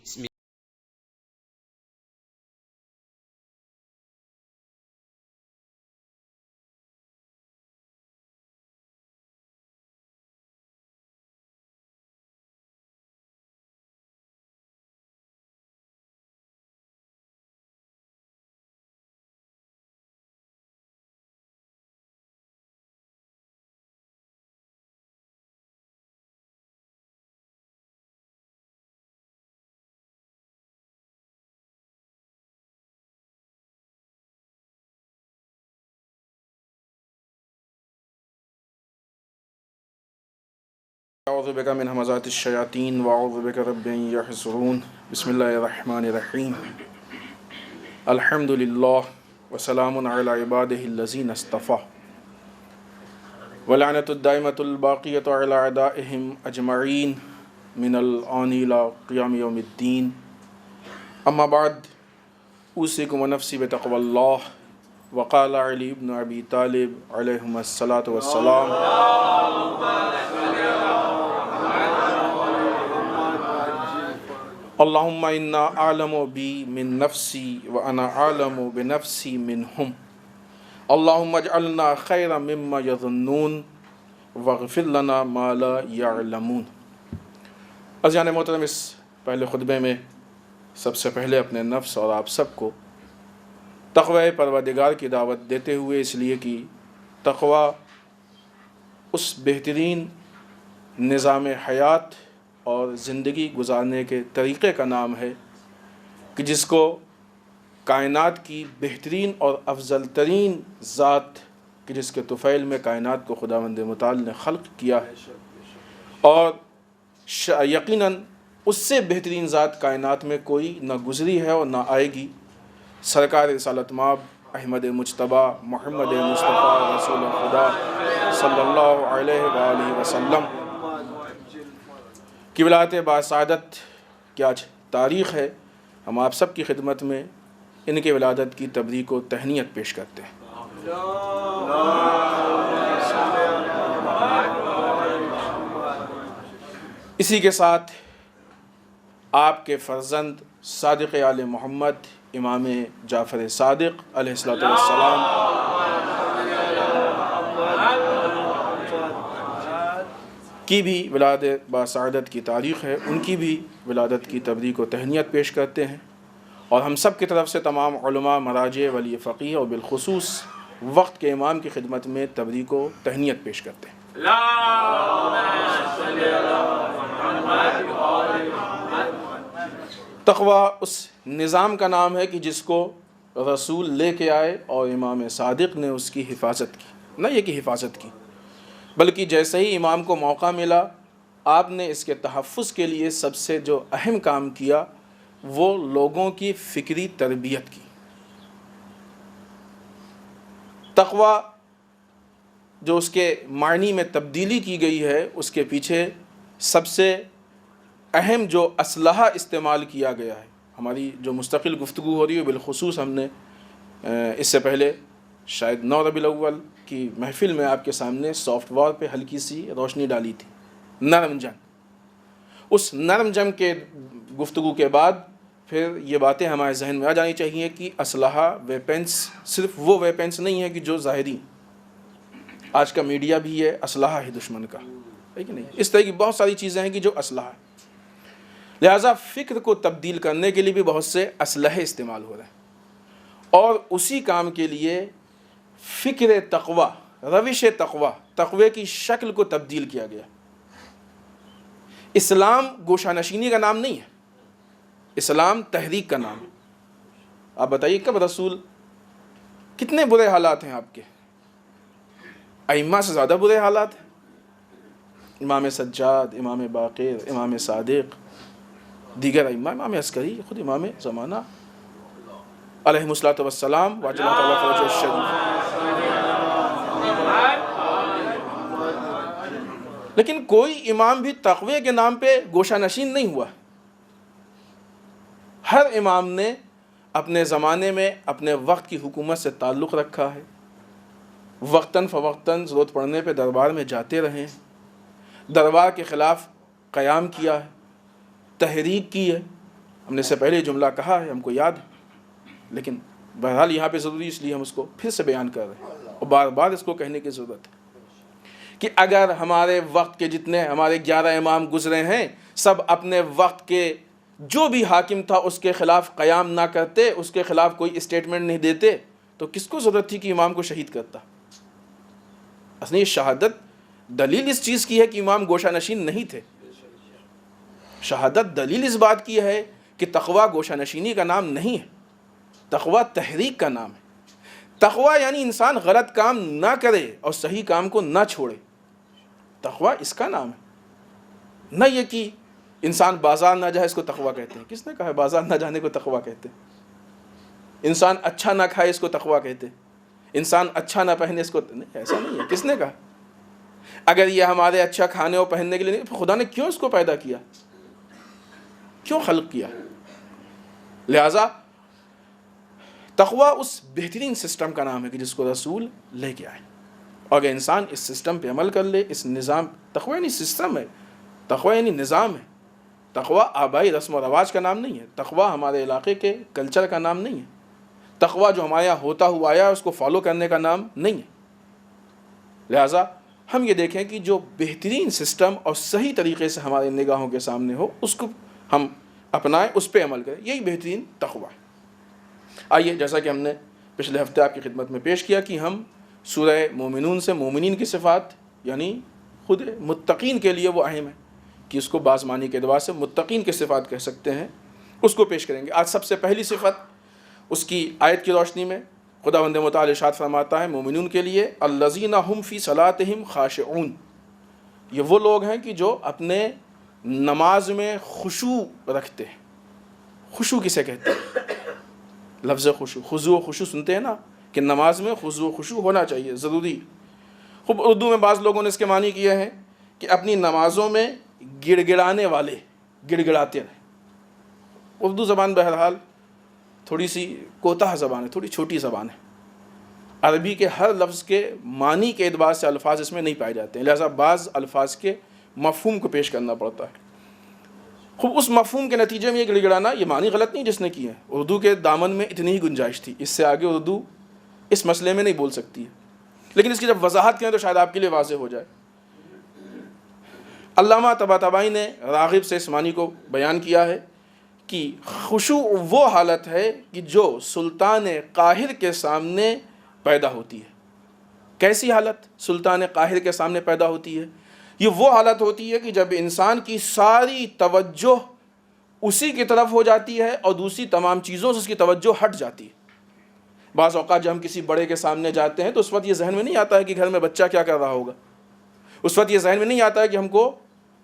بسم اعوذ بک من همزات الشیاطین واعوذ بک رب ان یحضرون بسم اللہ الرحمن الرحیم الحمد للہ وسلام علی عبادہ الذین اصطفیٰ ولعنۃ الدائمۃ الباقیۃ علی اعدائہم اجمعین من الآن الی قیام یوم الدین اما بعد اوصیکم ونفسی بتقوی اللہ وقال علی بن ابی طالب علیہم الصلاۃ والسلام اللہم انا اعلم بی من نفسی وانا اعلم بنفسی منہم اللہم اجعلنا خیرا مما یظنون واغفر لنا ما لا یعلمون۔ عزیزان محترم، اس پہلے خطبے میں سب سے پہلے اپنے نفس اور آپ سب کو تقوی پروردگار کی دعوت دیتے ہوئے، اس لیے کہ تقوی اس بہترین نظام حیات اور زندگی گزارنے کے طریقے کا نام ہے کہ جس کو کائنات کی بہترین اور افضل ترین ذات کہ جس کے طفیل میں کائنات کو خداوند متعال نے خلق کیا ہے، اور یقیناً اس سے بہترین ذات کائنات میں کوئی نہ گزری ہے اور نہ آئے گی، سرکار رسالت مآب احمد مجتبیٰ محمد مصطفیٰ رسول خدا صلی اللہ علیہ وآلہ وسلم کی ولایت باسعادت کی آج تاریخ ہے۔ ہم آپ سب کی خدمت میں ان کے ولادت کی تبریک و تہنیت پیش کرتے ہیں۔ اسی کے ساتھ آپ کے فرزند صادق آل محمد امام جعفر صادق علیہ السلام کی بھی ولادت باسعادت کی تاریخ ہے، ان کی بھی ولادت کی تبریک و تہنیت پیش کرتے ہیں، اور ہم سب کی طرف سے تمام علماء، مراجع، ولی فقیہ اور بالخصوص وقت کے امام کی خدمت میں تبریک و تہنیت پیش کرتے ہیں۔ تقوی اس نظام کا نام ہے کہ جس کو رسول لے کے آئے اور امام صادق نے اس کی حفاظت کی، نہ یہ کہ حفاظت کی بلکہ جیسے ہی امام کو موقع ملا آپ نے اس کے تحفظ کے لیے سب سے جو اہم کام کیا وہ لوگوں کی فکری تربیت کی۔ تقوی جو اس کے معنی میں تبدیلی کی گئی ہے، اس کے پیچھے سب سے اہم جو اسلحہ استعمال کیا گیا ہے، ہماری جو مستقل گفتگو ہو رہی ہے بالخصوص ہم نے اس سے پہلے شاید 9 ربیع الاول کی محفل میں آپ کے سامنے سافٹ وار پہ ہلکی سی روشنی ڈالی تھی، نرم جنگ۔ اس نرم جنگ کے گفتگو کے بعد پھر یہ باتیں ہمارے ذہن میں آ جانی چاہیے کہ اسلحہ، ویپنس صرف وہ ویپنس نہیں ہیں کہ جو ظاہری، آج کا میڈیا بھی ہے اسلحہ ہے دشمن کا، ہے کہ نہیں؟ اس طرح کی بہت ساری چیزیں ہیں کہ جو اسلحہ ہے، لہٰذا فکر کو تبدیل کرنے کے لیے بھی بہت سے اسلحے استعمال ہو رہے ہیں، اور اسی کام کے لیے فکر تقوی، روش تقوی کی شکل کو تبدیل کیا گیا۔ اسلام گوشہ نشینی کا نام نہیں ہے، اسلام تحریک کا نام ہے۔ آپ بتائیے کب رسول، کتنے برے حالات ہیں آپ کے، ائمہ سے زیادہ برے حالات ہیں، امام سجاد، امام باقر، امام صادق، دیگر ائمہ، امام عسکری، خود امام زمانہ علیہ الصلوۃ والسلام وعجل تعالی فرجہ الشریف۔ لیکن کوئی امام بھی تقوی کے نام پہ گوشہ نشین نہیں ہوا۔ ہر امام نے اپنے زمانے میں اپنے وقت کی حکومت سے تعلق رکھا ہے، وقتاً فوقتاً ضرورت پڑنے پہ دربار میں جاتے رہے ہیں، دربار کے خلاف قیام کیا ہے، تحریک کی ہے، ہم نے اس سے پہلے جملہ کہا ہے، ہم کو یاد ہے، لیکن بہرحال یہاں پہ ضروری اس لیے ہم اس کو پھر سے بیان کر رہے ہیں اور بار بار اس کو کہنے کی ضرورت ہے کہ اگر ہمارے وقت کے جتنے ہمارے 11 امام گزرے ہیں سب اپنے وقت کے جو بھی حاکم تھا اس کے خلاف قیام نہ کرتے، اس کے خلاف کوئی اسٹیٹمنٹ نہیں دیتے، تو کس کو ضرورت تھی کہ امام کو شہید کرتا؟ اصلی شہادت دلیل اس چیز کی ہے کہ امام گوشہ نشین نہیں تھے. شہادت دلیل اس بات کی ہے کہ تقویٰ گوشہ نشینی کا نام نہیں ہے، تقویٰ تحریک کا نام ہے. تقویٰ یعنی انسان غلط کام نہ کرے اور صحیح کام کو نہ چھوڑے، تقویٰ اس کا نام ہے. نہ یہ کہ انسان بازار نہ جائے اس کو تقویٰ کہتے ہیں. کس نے کہا ہے بازار نہ جانے کو تقویٰ کہتے ہیں؟ انسان اچھا نہ کھائے اس کو تقویٰ کہتے ہیں. انسان اچھا نہ پہنے اس کو نہیں، ایسا نہیں ہے. کس نے کہا؟ اگر یہ ہمارے اچھا کھانے اور پہننے کے لیے نہیں، خدا نے کیوں اس کو پیدا کیا، کیوں خلق کیا؟ لہذا تقویٰ اس بہترین سسٹم کا نام ہے کہ جس کو رسول لے کے آئے، اور اگر انسان اس سسٹم پہ عمل کر لے، اس نظام، تقویٰ یعنی سسٹم ہے، تقویٰ یعنی نظام ہے. تقویٰ آبائی رسم و رواج کا نام نہیں ہے، تقویٰ ہمارے علاقے کے کلچر کا نام نہیں ہے، تقویٰ جو ہمارے یہاں ہوتا ہوا آیا اس کو فالو کرنے کا نام نہیں ہے. لہٰذا ہم یہ دیکھیں کہ جو بہترین سسٹم اور صحیح طریقے سے ہمارے نگاہوں کے سامنے ہو اس کو ہم اپنائیں، اس پہ عمل کریں، یہی بہترین تقویٰ ہے. آئیے جیسا کہ ہم نے پچھلے ہفتے آپ کی خدمت میں پیش کیا کہ ہم سورہ مومنون سے مومنین کی صفات یعنی خود متقین کے لیے وہ اہم ہے کہ اس کو بعض معنی کے اعتبار سے متقین کی صفات کہہ سکتے ہیں، اس کو پیش کریں گے. آج سب سے پہلی صفت اس کی آیت کی روشنی میں خداوند متعال ارشاد فرماتا ہے مومنون کے لیے الذین هم فی صلاتہم خاشعون، یہ وہ لوگ ہیں کہ جو اپنے نماز میں خشوع رکھتے ہیں. خشوع کسے کہتے ہیں؟ لفظ خشوع، خضوع و خشوع سنتے ہیں نا کہ نماز میں خضوع و خشوع ہونا چاہیے، ضروری. خوب اردو میں بعض لوگوں نے اس کے معنی کیے ہیں کہ اپنی نمازوں میں گڑ گڑانے والے، گڑ گڑاتے رہیں. اردو زبان بہرحال تھوڑی سی کوتاہ زبان ہے، تھوڑی چھوٹی زبان ہے. عربی کے ہر لفظ کے معنی کے اعتبار سے الفاظ اس میں نہیں پائے جاتے ہیں، لہذا بعض الفاظ کے مفہوم کو پیش کرنا پڑتا ہے. خوب اس مفہوم کے نتیجے میں یہ گڑ گڑانا، یہ معنی غلط نہیں جس نے کی ہے. اردو کے دامن میں اتنی ہی گنجائش تھی، اس سے آگے اردو اس مسئلے میں نہیں بول سکتی ہے، لیکن اس کی جب وضاحت کریں تو شاید آپ کے لیے واضح ہو جائے. علامہ طباطبائی نے راغب سے اس معنی کو بیان کیا ہے کہ خشوع وہ حالت ہے کہ جو سلطان قاہر کے سامنے پیدا ہوتی ہے. کیسی حالت سلطان قاہر کے سامنے پیدا ہوتی ہے؟ یہ وہ حالت ہوتی ہے کہ جب انسان کی ساری توجہ اسی کی طرف ہو جاتی ہے اور دوسری تمام چیزوں سے اس کی توجہ ہٹ جاتی ہے. بعض اوقات جب ہم کسی بڑے کے سامنے جاتے ہیں تو اس وقت یہ ذہن میں نہیں آتا ہے کہ گھر میں بچہ کیا کر رہا ہوگا، اس وقت یہ ذہن میں نہیں آتا ہے کہ ہم کو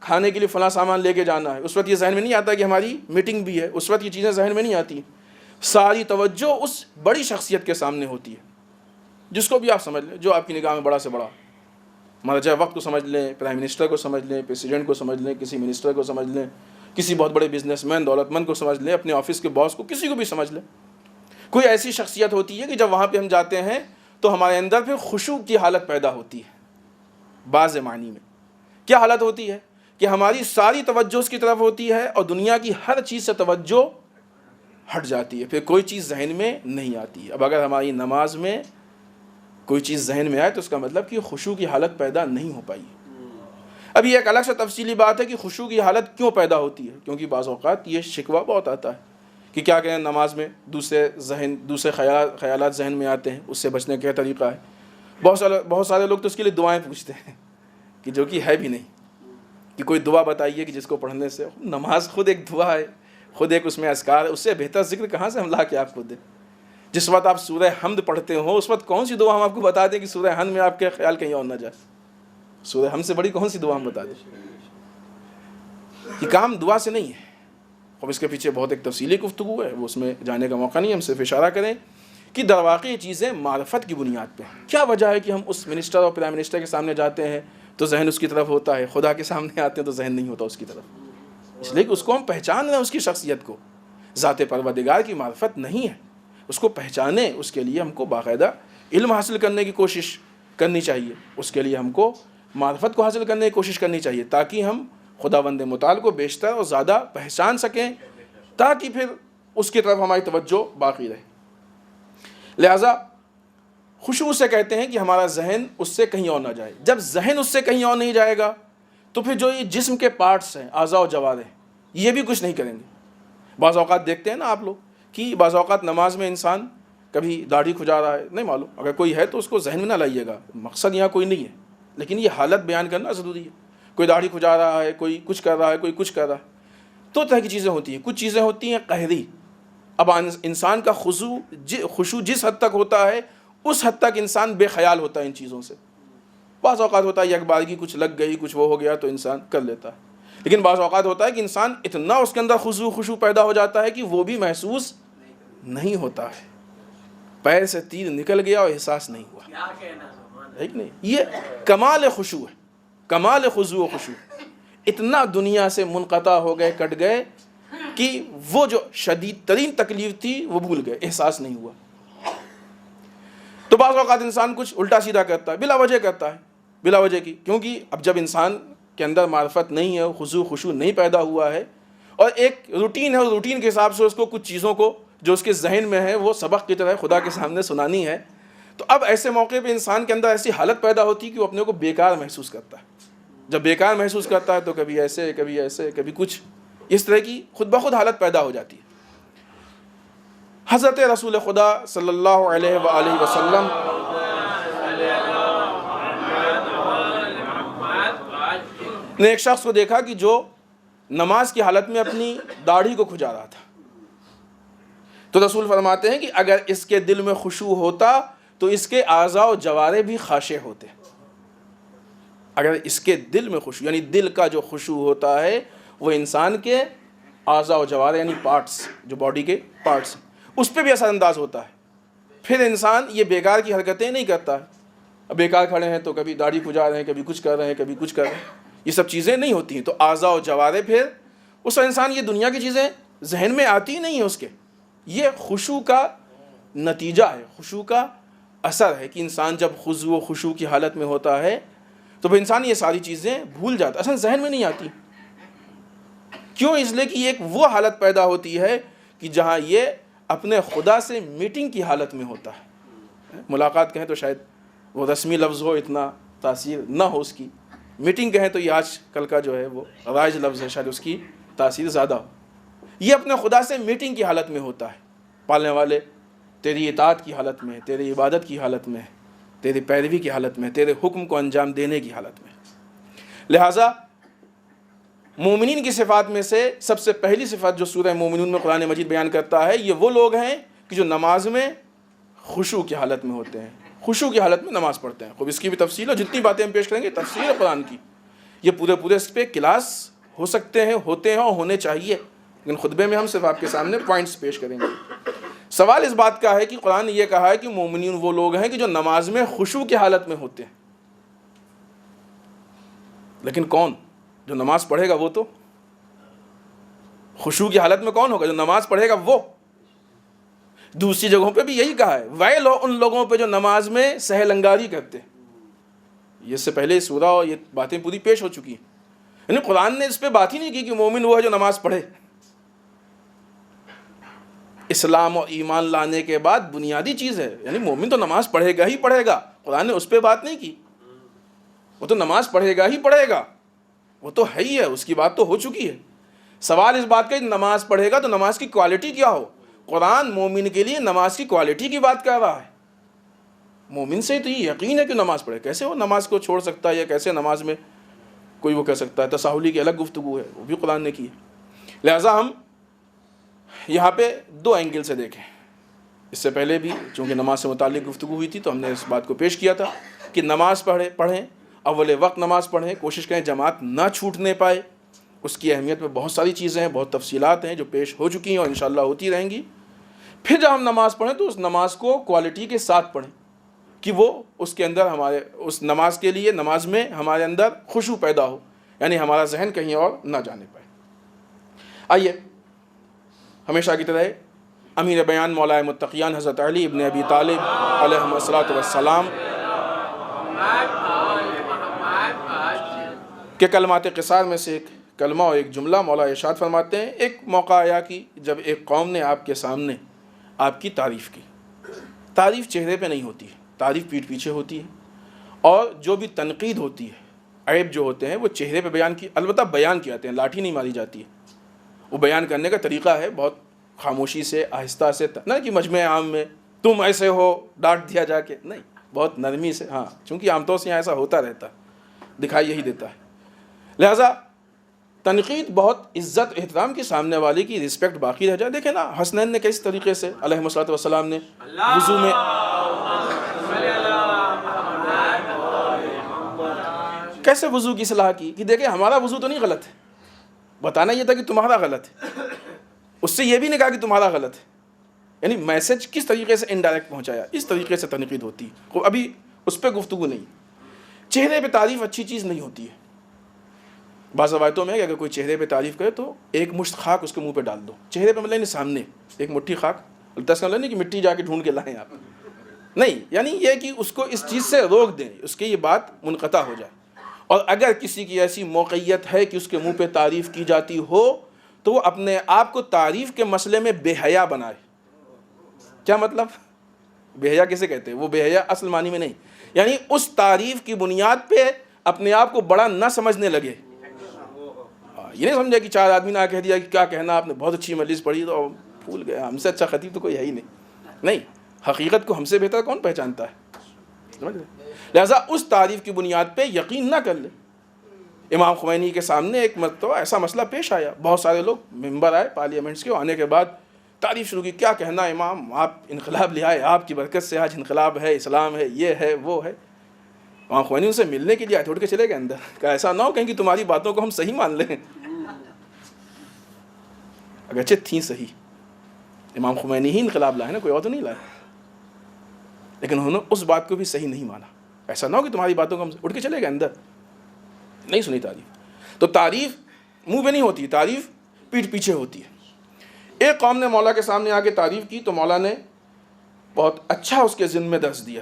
کھانے کے لیے فلاں سامان لے کے جانا ہے، اس وقت یہ ذہن میں نہیں آتا ہے کہ ہماری میٹنگ بھی ہے، اس وقت یہ چیزیں ذہن میں نہیں آتی. ساری توجہ اس بڑی شخصیت کے سامنے ہوتی ہے، جس کو بھی آپ سمجھ لیں، جو آپ کی نگاہ میں بڑا سے بڑا. مرجع وقت کو سمجھ لیں، پرائم منسٹر کو سمجھ لیں، پریسیڈنٹ کو سمجھ لیں، کسی منسٹر کو سمجھ لیں، کسی بہت بڑے بزنس مین دولت مند کو سمجھ لیں، اپنے آفس کے باس کو، کسی کو بھی سمجھ لیں. کوئی ایسی شخصیت ہوتی ہے کہ جب وہاں پہ ہم جاتے ہیں تو ہمارے اندر پھر خشوع کی حالت پیدا ہوتی ہے. بعض معنی میں کیا حالت ہوتی ہے کہ ہماری ساری توجہ اس کی طرف ہوتی ہے اور دنیا کی ہر چیز سے توجہ ہٹ جاتی ہے، پھر کوئی چیز ذہن میں نہیں آتی. اب اگر ہماری نماز میں کوئی چیز ذہن میں آئے تو اس کا مطلب کہ خشوع کی حالت پیدا نہیں ہو پائی. اب یہ ایک الگ سے تفصیلی بات ہے کہ خشوع کی حالت کیوں پیدا ہوتی ہے، کیونکہ بعض اوقات یہ شکوہ بہت آتا ہے کہ کیا کہیں نماز میں دوسرے خیالات ذہن میں آتے ہیں، اس سے بچنے کا کیا طریقہ ہے. بہت سارے لوگ تو اس کے لیے دعائیں پوچھتے ہیں کہ جو کہ ہے بھی نہیں، کہ کوئی دعا بتائیے کہ جس کو پڑھنے سے نماز خود ایک دعا ہے، خود ایک اس میں اذکار ہے، اس سے بہتر ذکر کہاں سے ہم لا کے آپ کو دیں. جس وقت آپ سورہ حمد پڑھتے ہو اس وقت کون سی دعا ہم آپ کو بتا دیں کہ سورہ حمد میں آپ کے خیال کہیں اور نہ جائے. سورہ حمد سے بڑی کون سی دعا ہم بتا دیں. یہ کام دعا سے نہیں ہے. اب اس کے پیچھے بہت ایک تفصیلی گفتگو ہے، وہ اس میں جانے کا موقع نہیں، ہم صرف اشارہ کریں کہ در واقع یہ چیزیں معرفت کی بنیاد پہ ہیں. کیا وجہ ہے کہ ہم اس منسٹر اور پرائم منسٹر کے سامنے جاتے ہیں تو ذہن اس کی طرف ہوتا ہے، خدا کے سامنے آتے ہیں تو ذہن نہیں ہوتا اس کی طرف؟ اس لیے کہ اس کو ہم پہچان رہے ہیں، اس کی شخصیت کو. ذات پروردگار کی معرفت نہیں ہے، اس کو پہچانے، اس کے لیے ہم کو باقاعدہ علم حاصل کرنے کی کوشش کرنی چاہیے. اس کے لیے ہم کو معرفت کو حاصل کرنے کی کوشش کرنی چاہیے تاکہ ہم خداوند متعال کو بیشتر اور زیادہ پہچان سکیں تاکہ پھر اس کی طرف ہماری توجہ باقی رہے۔ لہٰذا خشوع سے کہتے ہیں کہ ہمارا ذہن اس سے کہیں اور نہ جائے۔ جب ذہن اس سے کہیں اور نہیں جائے گا تو پھر جو یہ جسم کے پارٹس ہیں، اعضاء و جوارح، یہ بھی کچھ نہیں کریں گے۔ بعض اوقات دیکھتے ہیں نا آپ لوگ کہ بعض اوقات نماز میں انسان کبھی داڑھی کھجا رہا ہے، نہیں معلوم، اگر کوئی ہے تو اس کو ذہن میں نہ لائیے گا، مقصد یہاں کوئی نہیں ہے، لیکن یہ حالت بیان کرنا ضروری ہے۔ کوئی داڑھی کھجا رہا ہے، کوئی کچھ کر رہا ہے، کوئی کچھ کر رہا ہے، تو طرح کی چیزیں ہوتی ہیں۔ کچھ چیزیں ہوتی ہیں قہری۔ اب انسان کا خشوع جس حد تک ہوتا ہے اس حد تک انسان بے خیال ہوتا ہے ان چیزوں سے۔ بعض اوقات ہوتا ہے یک بارگی کچھ لگ گئی، کچھ وہ ہو گیا تو انسان کر لیتا ہے، لیکن بعض اوقات ہوتا ہے کہ انسان اتنا اس کے اندر خشوع پیدا ہو جاتا ہے کہ وہ بھی محسوس نہیں ہوتا ہے، پیر سے تیر نکل گیا اور احساس نہیں ہوا، ہے کہ نہیں؟ یہ کمال خشوع ہے، کمال خضوع و خشوع۔ اتنا دنیا سے منقطع ہو گئے، کٹ گئے کہ وہ جو شدید ترین تکلیف تھی وہ بھول گئے، احساس نہیں ہوا۔ تو بعض اوقات انسان کچھ الٹا سیدھا کرتا ہے، بلا وجہ کرتا ہے، بلا وجہ کی، کیونکہ اب جب انسان کے اندر معرفت نہیں ہے، خضوع خشوع نہیں پیدا ہوا ہے، اور ایک روٹین ہے، اور روٹین کے حساب سے اس کو کچھ چیزوں کو جو اس کے ذہن میں ہے وہ سبق کی طرح خدا کے سامنے سنانی ہے، تو اب ایسے موقع پہ انسان کے اندر ایسی حالت پیدا ہوتی ہے کہ وہ اپنے کو بیکار محسوس کرتا ہے۔ جب بیکار محسوس کرتا ہے تو کبھی ایسے کبھی کچھ، اس طرح کی خود بخود حالت پیدا ہو جاتی ہے۔ حضرت رسول خدا صلی اللہ علیہ وآلہ وسلم نے ایک شخص کو دیکھا کہ جو نماز کی حالت میں اپنی داڑھی کو کھجا رہا تھا، تو رسول فرماتے ہیں کہ اگر اس کے دل میں خشوع ہوتا تو اس کے اعضاء و جوارح بھی خاشع ہوتے۔ اگر اس کے دل میں خشوع، یعنی دل کا جو خشوع ہوتا ہے وہ انسان کے اعضاء و جوارح یعنی پارٹس، جو باڈی کے پارٹس، اس پہ بھی اثر انداز ہوتا ہے۔ پھر انسان یہ بیکار کی حرکتیں نہیں کرتا ہے، اب بیکار کھڑے ہیں تو کبھی داڑھی کھجا رہے ہیں، کبھی کچھ کر رہے ہیں، کبھی کچھ کر رہے ہیں، یہ سب چیزیں نہیں ہوتی ہیں۔ تو اعضاء و جوارح پھر اس انسان یہ دنیا کی چیزیں ذہن میں آتی نہیں ہیں اس کے، یہ خشوع کا نتیجہ ہے، خشوع کا اثر ہے کہ انسان جب خضوع و خشوع کی حالت میں ہوتا ہے تو پھر انسان یہ ساری چیزیں بھول جاتا ہے، اصلا ذہن میں نہیں آتی۔ کیوں؟ اس لیے کہ یہ ایک وہ حالت پیدا ہوتی ہے کہ جہاں یہ اپنے خدا سے میٹنگ کی حالت میں ہوتا ہے۔ ملاقات کہیں تو شاید وہ رسمی لفظ ہو، اتنا تاثیر نہ ہو اس کی، میٹنگ کہیں تو یہ آج کل کا جو ہے وہ رائج لفظ ہے، شاید اس کی تاثیر زیادہ ہو۔ یہ اپنے خدا سے میٹنگ کی حالت میں ہوتا ہے، پالنے والے تیری اطاعت کی حالت میں، تیری عبادت کی حالت میں، تیری پیروی کی حالت میں، تیرے حکم کو انجام دینے کی حالت میں۔ لہٰذا مومنین کی صفات میں سے سب سے پہلی صفت جو سورہ مومنون میں قرآن مجید بیان کرتا ہے، یہ وہ لوگ ہیں کہ جو نماز میں خشوع کی حالت میں ہوتے ہیں، خشوع کی حالت میں نماز پڑھتے ہیں۔ خوب اس کی بھی تفصیل ہے، جتنی باتیں ہم پیش کریں گے تفصیل ہے قرآن کی، یہ پورے اس پہ کلاس ہو سکتے ہیں، ہوتے ہیں اور ہونے چاہیے، لیکن خطبے میں ہم صرف آپ کے سامنے پوائنٹس پیش کریں گے۔ سوال اس بات کا ہے کہ قرآن نے یہ کہا ہے کہ مومنین وہ لوگ ہیں کہ جو نماز میں خشوع کی حالت میں ہوتے ہیں، لیکن کون؟ جو نماز پڑھے گا وہ تو خشوع کی حالت میں کون ہوگا؟ جو نماز پڑھے گا وہ۔ دوسری جگہوں پہ بھی یہی کہا ہے، ویل ہو ان لوگوں پہ جو نماز میں سہل انگاری کرتے ہیں۔ یہ سے پہلے سورہ اور یہ باتیں پوری پیش ہو چکی ہیں، یعنی قرآن نے اس پہ بات ہی نہیں کی کہ مومن وہ ہے جو نماز پڑھے۔ اسلام اور ایمان لانے کے بعد بنیادی چیز ہے، یعنی مومن تو نماز پڑھے گا ہی پڑھے گا، قرآن نے اس پہ بات نہیں کی، وہ تو نماز پڑھے گا ہی پڑھے گا، وہ تو ہے ہی ہے، اس کی بات تو ہو چکی ہے۔ سوال اس بات کا کہ نماز پڑھے گا تو نماز کی کوالٹی کیا ہو؟ قرآن مومن کے لیے نماز کی کوالٹی کی بات کر رہا ہے۔ مومن سے تو یہ یقین ہے کہ نماز پڑھے، کیسے وہ نماز کو چھوڑ سکتا ہے، یا کیسے نماز میں کوئی وہ کہہ سکتا ہے؟ تساہلی کی الگ گفتگو ہے، وہ بھی قرآن نے کی ہے۔ لہٰذا ہم یہاں پہ دو اینگل سے دیکھیں۔ اس سے پہلے بھی چونکہ نماز سے متعلق گفتگو ہوئی تھی تو ہم نے اس بات کو پیش کیا تھا کہ نماز پڑھیں، اول وقت نماز پڑھیں، کوشش کریں جماعت نہ چھوٹنے پائے۔ اس کی اہمیت میں بہت ساری چیزیں ہیں، بہت تفصیلات ہیں جو پیش ہو چکی ہیں اور انشاءاللہ ہوتی رہیں گی۔ پھر جب ہم نماز پڑھیں تو اس نماز کو کوالٹی کے ساتھ پڑھیں کہ وہ اس کے اندر اس نماز کے لیے، نماز میں ہمارے اندر خشوع پیدا ہو، یعنی ہمارا ذہن کہیں اور نہ جانے پائے۔ آئیے ہمیشہ کی طرح امیر بیان مولا متقیان حضرت علی ابن ابی طالب علیہ الصلوۃ والسلام کے کلمات قصار میں سے ایک کلمہ اور ایک جملہ مولا ارشاد فرماتے ہیں، ایک موقع آیا کہ جب ایک قوم نے آپ کے سامنے آپ کی تعریف کی. تعریف چہرے پہ نہیں ہوتی ہے، تعریف پیٹھ پیچھے ہوتی ہے. اور جو بھی تنقید ہوتی ہے، عیب جو ہوتے ہیں وہ چہرے پہ بیان کی، البتہ بیان کیے جاتے ہیں، لاٹھی نہیں ماری جاتی ہے. وہ بیان کرنے کا طریقہ ہے بہت خاموشی سے، آہستہ سے، نہ کہ مجمع عام میں تم ایسے ہو ڈانٹ دیا جا کے، نہیں، بہت نرمی سے. ہاں چونکہ عام طور سے یہاں ایسا ہوتا رہتا ہے، دکھائی یہی دیتا ہے. لہٰذا تنقید بہت عزت احترام کے سامنے والے کی رسپیکٹ باقی رہ جائے. دیکھیں نا حسنین نے کس طریقے سے علیہ الصلوۃ والسلام نے وضو میں کیسے وضو کی اصلاح کی کہ دیکھیں ہمارا وضو تو نہیں غلط ہے، بتانا یہ تھا کہ تمہارا غلط ہے. اس سے یہ بھی نہیں کہا کہ تمہارا غلط ہے. یعنی میسج کس طریقے سے انڈائریکٹ پہنچایا، اس طریقے سے تنقید ہوتی ہے. ابھی اس پہ گفتگو نہیں. چہرے پہ تعریف اچھی چیز نہیں ہوتی ہے. بعض روایتوں میں ہے کہ اگر کوئی چہرے پہ تعریف کرے تو ایک مشت خاک اس کے منہ پہ ڈال دو. چہرے پہ مطلب نہیں، سامنے ایک مٹھی خاک. البتہ نہیں کہ مٹی جا کے ڈھونڈ کے لائیں آپ، نہیں، یعنی یہ کہ اس کو اس چیز سے روک دیں، اس کی یہ بات منقطع ہو جائے. اور اگر کسی کی ایسی موقعیت ہے کہ اس کے منہ پہ تعریف کی جاتی ہو تو وہ اپنے آپ کو تعریف کے مسئلے میں بے حیا بنائے. کیا مطلب؟ بے حیا کیسے کہتے ہیں؟ وہ بے حیا اصل معنی میں نہیں، یعنی اس تعریف کی بنیاد پہ اپنے آپ کو بڑا نہ سمجھنے لگے. یہ نہیں سمجھا کہ چار آدمی نے آ کہہ دیا کہ کیا کہنا آپ نے، بہت اچھی مجلس پڑھی تو پھول گیا، ہم سے اچھا خطیب تو کوئی ہے ہی نہیں. حقیقت کو ہم سے بہتر کون پہچانتا ہے؟ سمجھ گئے؟ لہٰذا اس تعریف کی بنیاد پہ یقین نہ کر لے. امام خمینی کے سامنے ایک مرتبہ ایسا مسئلہ پیش آیا، بہت سارے لوگ ممبر آئے پارلیمنٹس کے، آنے کے بعد تعریف شروع کی. کیا کہنا امام، آپ انقلاب لے آئے، آپ کی برکت سے آج انقلاب ہے، اسلام ہے، یہ ہے وہ ہے. امام خمینی ان سے ملنے کے لیے آئے، توڑ کے چلے گئے اندر. کہ ایسا نہ ہو کہیں کہ تمہاری باتوں کو ہم صحیح مان لیں. اگرچہ تھیں صحیح، امام خمینی ہی انقلاب لائے نا، کوئی اور تو نہیں لائے، لیکن انہوں نے اس بات کو بھی صحیح نہیں مانا. ایسا نہ ہو کہ تمہاری باتوں کو ہم اٹھ کے چلے گئے اندر. نہیں سنی تعریف. تو تعریف منہ پہ نہیں ہوتی، تعریف پیٹھ پیچھے ہوتی ہے. ایک قوم نے مولا کے سامنے آ کے تعریف کی تو مولا نے بہت اچھا اس کے ذمہ درس دیا.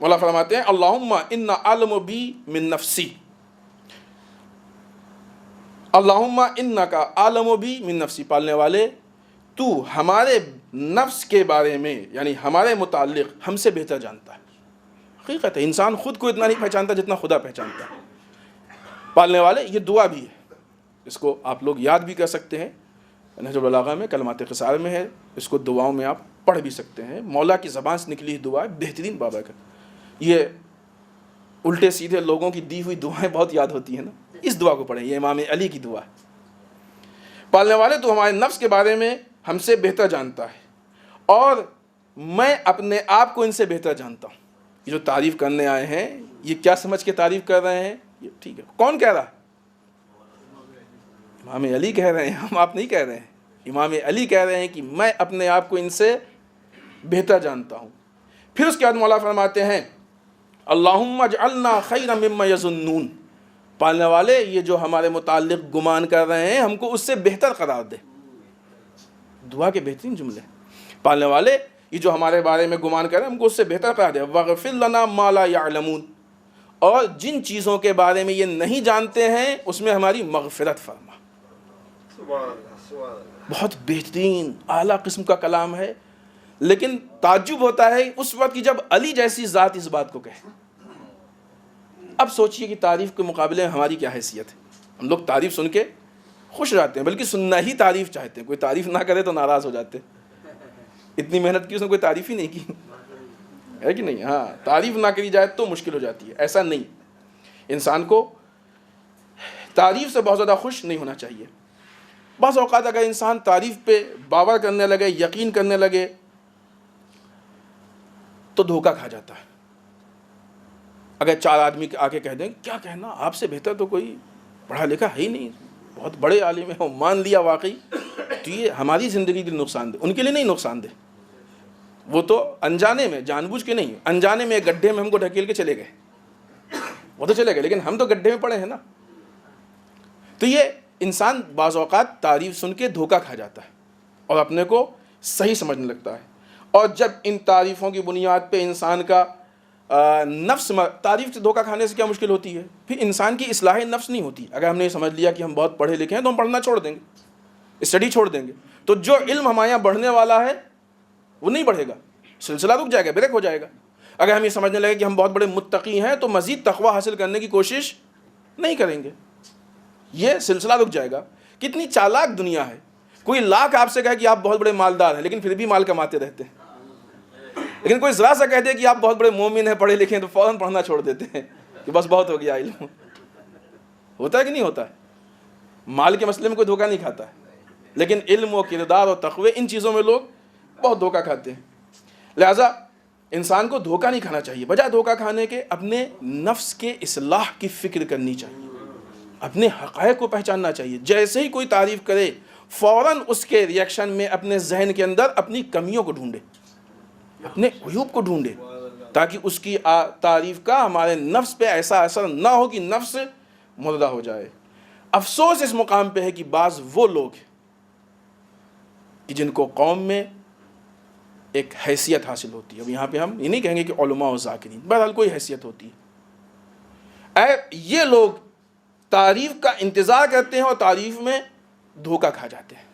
مولا فرماتے ہیں اللہم ان اعلم بی من نفسی، اللہم انکا اعلم بی من نفسی، پالنے والے تو ہمارے نفس کے بارے میں، یعنی ہمارے متعلق ہم سے بہتر جانتا ہے. حقیقت ہے انسان خود کو اتنا نہیں پہچانتا جتنا خدا پہچانتا ہے. پالنے والے، یہ دعا بھی ہے، اس کو آپ لوگ یاد بھی کر سکتے ہیں. نہج البلاغہ میں کلمات قصار میں ہے، اس کو دعاؤں میں آپ پڑھ بھی سکتے ہیں. مولا کی زبان سے نکلی دعا ہے، بہترین بابا کا. یہ الٹے سیدھے لوگوں کی دی ہوئی دعائیں بہت یاد ہوتی ہیں نا، اس دعا کو پڑھیں، یہ امام علی کی دعا ہے. پالنے والے تو ہمارے نفس کے بارے میں ہم سے بہتر جانتا ہے، اور میں اپنے آپ کو ان سے بہتر جانتا ہوں. یہ جو تعریف کرنے آئے ہیں یہ کیا سمجھ کے تعریف کر رہے ہیں؟ یہ ٹھیک ہے، کون کہہ رہا ہے؟ امام علی کہہ رہے ہیں، ہم آپ نہیں کہہ رہے ہیں. امام علی کہہ رہے ہیں کہ میں اپنے آپ کو ان سے بہتر جانتا ہوں. پھر اس کے بعد مولا فرماتے ہیں اللہم اجعلنا خیرا مما یظنون، پالنے والے یہ جو ہمارے متعلق گمان کر رہے ہیں ہم کو اس سے بہتر قرار دے. دعا کے بہترین جملے. پالنے والے یہ جو ہمارے بارے میں گمان کر رہے ہیں ہم کو اس سے بہتر قرار دے. واغفر لنا ما لا یعلمون، اور جن چیزوں کے بارے میں یہ نہیں جانتے ہیں اس میں ہماری مغفرت فرما. بہت بہترین اعلیٰ قسم کا کلام ہے. لیکن تعجب ہوتا ہے اس وقت کی جب علی جیسی ذات اس بات کو کہے. اب سوچئے کہ تعریف کے مقابلے میں ہماری کیا حیثیت ہے. ہم لوگ تعریف سن کے خوش رہتے ہیں، بلکہ سننا ہی تعریف چاہتے ہیں. کوئی تعریف نہ کرے تو ناراض ہو جاتے. اتنی محنت کی اس نے کوئی تعریف ہی نہیں کی، ہے کہ نہیں؟ ہاں، تعریف نہ کری جائے تو مشکل ہو جاتی ہے. ایسا نہیں، انسان کو تعریف سے بہت زیادہ خوش نہیں ہونا چاہیے. بعض اوقات اگر انسان تعریف پہ باور کرنے لگے، یقین کرنے لگے تو دھوکہ کھا جاتا ہے. اگر چار آدمی آ کے کہہ دیں کیا کہنا، آپ سے بہتر تو کوئی پڑھا لکھا ہے ہی نہیں، بہت بڑے عالم ہیں، مان لیا واقعی، تو یہ ہماری زندگی کے لیے نقصان دہ، ان کے لیے نہیں نقصان دہ. وہ تو انجانے میں، جان بوجھ کے نہیں، انجانے میں گڈھے میں ہم کو ڈھکیل کے چلے گئے. وہ تو چلے گئے لیکن ہم تو گڈھے میں پڑے ہیں نا. تو یہ انسان بعض اوقات تعریف سن کے دھوکہ کھا جاتا ہے اور اپنے کو صحیح سمجھنے لگتا ہے. اور جب ان تعریفوں کی بنیاد پہ انسان کا نفس تعریف سے دھوکہ کھانے سے کیا مشکل ہوتی ہے؟ پھر انسان کی اصلاح نفس نہیں ہوتی. اگر ہم نے سمجھ لیا کہ ہم بہت پڑھے لکھے ہیں تو ہم پڑھنا چھوڑ دیں گے, اسٹڈی چھوڑ دیں گے, تو جو علم ہمارے یہاں بڑھنے والا ہے وہ نہیں بڑھے گا, سلسلہ رک جائے گا, بریک ہو جائے گا. اگر ہم یہ سمجھنے لگے کہ ہم بہت بڑے متقی ہیں تو مزید تقوی حاصل کرنے کی کوشش نہیں کریں گے, یہ سلسلہ رک جائے گا. کتنی چالاک دنیا ہے, کوئی لاکھ آپ سے کہے کہ آپ بہت بڑے مالدار ہیں لیکن پھر بھی مال کماتے رہتے ہیں, لیکن کوئی ذرا سا کہہ دے کہ آپ بہت بڑے مومن ہیں, پڑھے لکھے ہیں, تو فوراً پڑھنا چھوڑ دیتے ہیں کہ بس بہت ہو گیا علم. ہوتا ہے کہ نہیں ہوتا ہے؟ مال کے مسئلے میں کوئی دھوکہ نہیں کھاتا ہے, لیکن علم و کردار اور تقوی ان چیزوں میں لوگ بہت دھوکہ کھاتے ہیں. لہٰذا انسان کو دھوکہ نہیں کھانا چاہیے, بجائے دھوکہ کھانے کے اپنے نفس کے اصلاح کی فکر کرنی چاہیے, اپنے حقائق کو پہچاننا چاہیے. جیسے ہی کوئی تعریف کرے فوراً اس کے ریئیکشن میں اپنے ذہن کے اندر اپنی کمیوں کو ڈھونڈے, اپنے عیوب کو ڈھونڈے, تاکہ اس کی تعریف کا ہمارے نفس پہ ایسا اثر نہ ہو کہ نفس مردہ ہو جائے. افسوس اس مقام پہ ہے کہ بعض وہ لوگ کہ جن کو قوم میں ایک حیثیت حاصل ہوتی ہے. اب یہاں پہ ہم یہ نہیں کہیں گے کہ علماء و ذاکرین, بہرحال کوئی حیثیت ہوتی ہے, یہ لوگ تعریف کا انتظار کرتے ہیں اور تعریف میں دھوکہ کھا جاتے ہیں.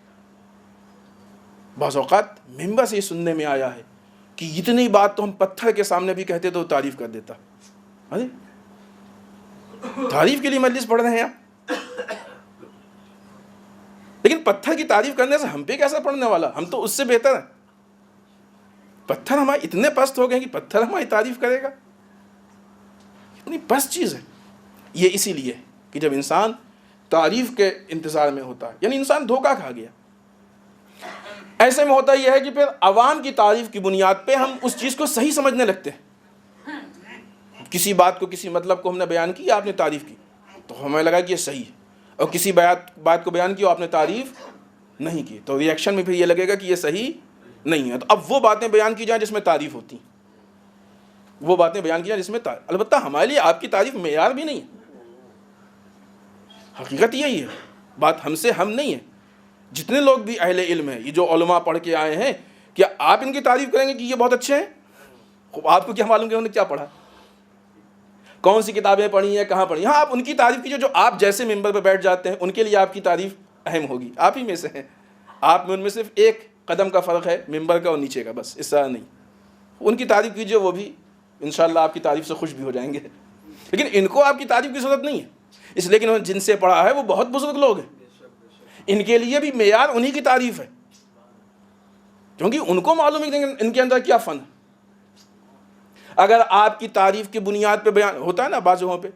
بعض اوقات ممبر سے یہ سننے میں آیا ہے کہ اتنی بات تو ہم پتھر کے سامنے بھی کہتے تو تعریف کر دیتا. ارے تعریف کے لیے مجلس پڑھ رہے ہیں آپ, لیکن پتھر کی تعریف کرنے سے ہم پہ کیسا پڑھنے والا, ہم تو اس سے بہتر ہیں. پتھر ہمارے اتنے پست ہو گئے کہ پتھر ہماری تعریف کرے گا, اتنی پست چیز ہے. یہ اسی لیے کہ جب انسان تعریف کے انتظار میں ہوتا ہے, یعنی انسان دھوکہ کھا گیا. ایسے میں ہوتا یہ ہے کہ پھر عوام کی تعریف کی بنیاد پہ ہم اس چیز کو صحیح سمجھنے لگتے ہیں. کسی بات کو, کسی مطلب کو ہم نے بیان کی, آپ نے تعریف کی, تو ہمیں لگا کہ یہ صحیح ہے, اور کسی بات کو بیان کی اور آپ نے تعریف نہیں کی, تو ریئیکشن میں پھر یہ لگے گا کہ یہ صحیح نہیں ہے. تو اب وہ باتیں بیان کی جائیں جس میں تعریف ہوتی ہیں, وہ باتیں بیان کی جائیں جس میں البتہ ہمارے لیے آپ کی تعریف معیار بھی نہیں ہے. حقیقت یہی ہے, بات ہم سے ہم نہیں ہے. جتنے لوگ بھی اہل علم ہیں, یہ جو علماء پڑھ کے آئے ہیں, کیا آپ ان کی تعریف کریں گے کہ یہ بہت اچھے ہیں؟ آپ کو کیا معلوم کہ انہوں نے کیا پڑھا, کون سی کتابیں پڑھی ہیں, کہاں پڑھی. ہاں آپ ان کی تعریف کیجیے جو آپ جیسے ممبر پہ بیٹھ جاتے ہیں, ان کے لیے آپ کی تعریف اہم ہوگی. آپ ہی میں سے ہیں, آپ میں ان میں صرف ایک قدم کا فرق ہے ممبر کا اور نیچے کا, بس اس طرح نہیں. ان کی تعریف کیجیے, وہ بھی انشاءاللہ آپ کی تعریف سے خوش بھی ہو جائیں گے. لیکن ان کو آپ کی تعریف کی ضرورت نہیں ہے, اس لیے کہ انہوں نے جن سے پڑھا ہے وہ بہت بزرگ لوگ ہیں. ان کے لیے بھی معیار انہی کی تعریف ہے, کیونکہ ان کو معلوم ہے کہ ان کے اندر کیا فن ہے. اگر آپ کی تعریف کی بنیاد پہ بیان ہوتا ہے نا, بعض جگہوں پہ